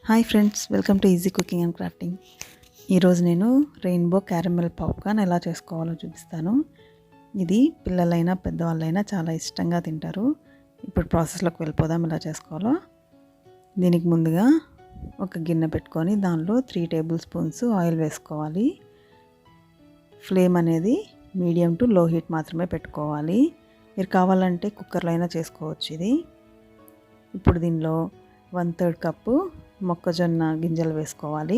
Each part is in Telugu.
Hi friends, welcome to easy cooking and crafting. ఈరోజు నేను రెయిన్బో క్యారమెల్ పాప్కార్న్ ఎలా చేసుకోవాలో చూపిస్తాను. ఇది పిల్లలైనా పెద్దవాళ్ళైనా చాలా ఇష్టంగా తింటారు. ఇప్పుడు ప్రాసెస్లోకి వెళ్ళిపోదాం ఎలా చేసుకోవాలో. దీనికి ముందుగా ఒక గిన్నె పెట్టుకొని దానిలో 3 టేబుల్ స్పూన్స్ ఆయిల్ వేసుకోవాలి. ఫ్లేమ్ అనేది మీడియం టు లో హీట్ మాత్రమే పెట్టుకోవాలి. మీరు కావాలంటే కుక్కర్లో అయినా చేసుకోవచ్చు ఇది. ఇప్పుడు దీనిలో 1/3 కప్పు మొక్కజొన్న గింజలు వేసుకోవాలి.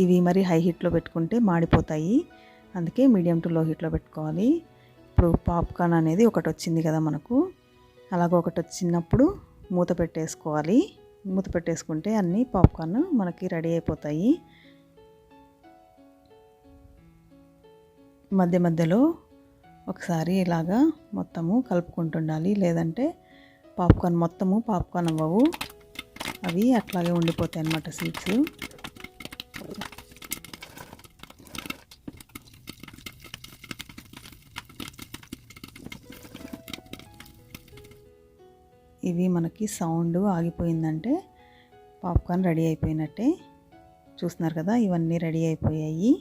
ఇవి మరి హై హీట్లో పెట్టుకుంటే మాడిపోతాయి, అందుకే మీడియం టు లో హీట్లో పెట్టుకోవాలి. ఇప్పుడు పాప్కార్న్ అనేది ఒకటి వచ్చింది కదా మనకు, అలాగ ఒకటి వచ్చినప్పుడు మూత పెట్టేసుకోవాలి. మూత పెట్టేసుకుంటే అన్ని పాప్కార్న్ మనకి రెడీ అయిపోతాయి. మధ్య మధ్యలో ఒకసారి ఇలాగా మొత్తము కలుపుకుంటుండాలి, లేదంటే పాప్కార్న్ అవ్వవు, అవి అట్లాగే ఉండిపోతాయి అన్నమాట సీడ్స్. ఇవి మనకి సౌండ్ ఆగిపోయిందంటే పాప్కార్న్ రెడీ అయిపోయినట్టే. చూస్తున్నారు కదా, ఇవన్నీ రెడీ అయిపోయాయి.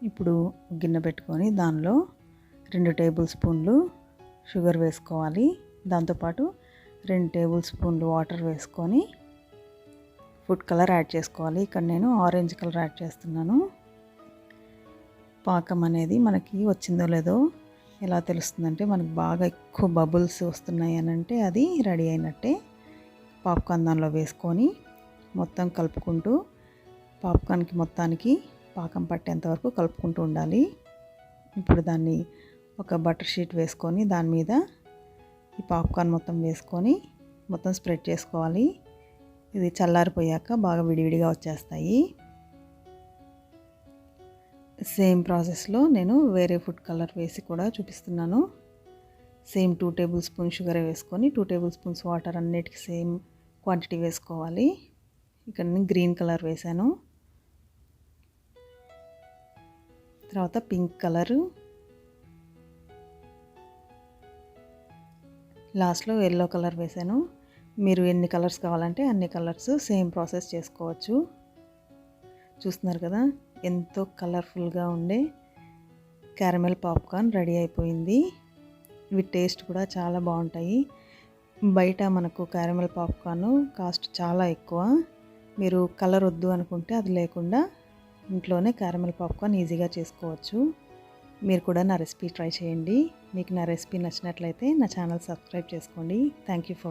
ఇప్పుడు గిన్నె పెట్టుకొని దానిలో 2 టేబుల్ స్పూన్లు షుగర్ వేసుకోవాలి. దాంతోపాటు 2 టేబుల్ స్పూన్లు వాటర్ వేసుకొని ఫుడ్ కలర్ యాడ్ చేసుకోవాలి. ఇక్కడ నేను ఆరెంజ్ కలర్ యాడ్ చేస్తున్నాను. పాకం అనేది మనకి వచ్చిందో లేదో ఎలా తెలుస్తుందంటే, మనకు బాగా ఎక్కువ బబుల్స్ వస్తున్నాయి అని అంటే అది రెడీ అయినట్టే. పాప్కార్న్ దానిలో వేసుకొని మొత్తం కలుపుకుంటూ పాప్కార్న్కి మొత్తానికి పాకం పట్టేంత వరకు కలుపుకుంటూ ఉండాలి. ఇప్పుడు దాన్ని ఒక బటర్ షీట్ వేసుకొని దాని మీద ఈ పాప్కార్న్ మొత్తం వేసుకొని మొత్తం స్ప్రెడ్ చేసుకోవాలి. ఇది చల్లారిపోయాక బాగా విడివిడిగా వచ్చేస్తాయి. సేమ్ ప్రాసెస్లో నేను వేరే ఫుడ్ కలర్ వేసి కూడా చూపిస్తున్నాను. సేమ్ 2 టేబుల్ స్పూన్ షుగర్ వేసుకొని 2 టేబుల్ స్పూన్స్ వాటర్ అన్నిటికీ సేమ్ క్వాంటిటీ వేసుకోవాలి. ఇక్కడ నేను గ్రీన్ కలర్ వేసాను, తర్వాత పింక్ కలరు, లాస్ట్లో ఎల్లో కలర్ వేసాను. మీరు ఎన్ని కలర్స్ కావాలంటే అన్ని కలర్స్ సేమ్ ప్రాసెస్ చేసుకోవచ్చు. చూస్తున్నారు కదా, ఎంతో కలర్ఫుల్గా ఉండే క్యారమెల్ పాప్కార్న్ రెడీ అయిపోయింది. ఇవి టేస్ట్ కూడా చాలా బాగుంటాయి. బయట మనకు క్యారమెల్ పాప్కార్న్ కాస్ట్ చాలా ఎక్కువ. మీరు కలర్ వద్దు అనుకుంటే అది లేకుండా ఇంట్లోనే క్యారమెల్ పాప్కార్న్ ఈజీగా చేసుకోవచ్చు. మీరు కూడా నా రెసిపీ ట్రై చేయండి. మీకు నా రెసిపీ నచ్చినట్లయితే నా ఛానల్ సబ్స్క్రైబ్ చేసుకోండి. Thank you for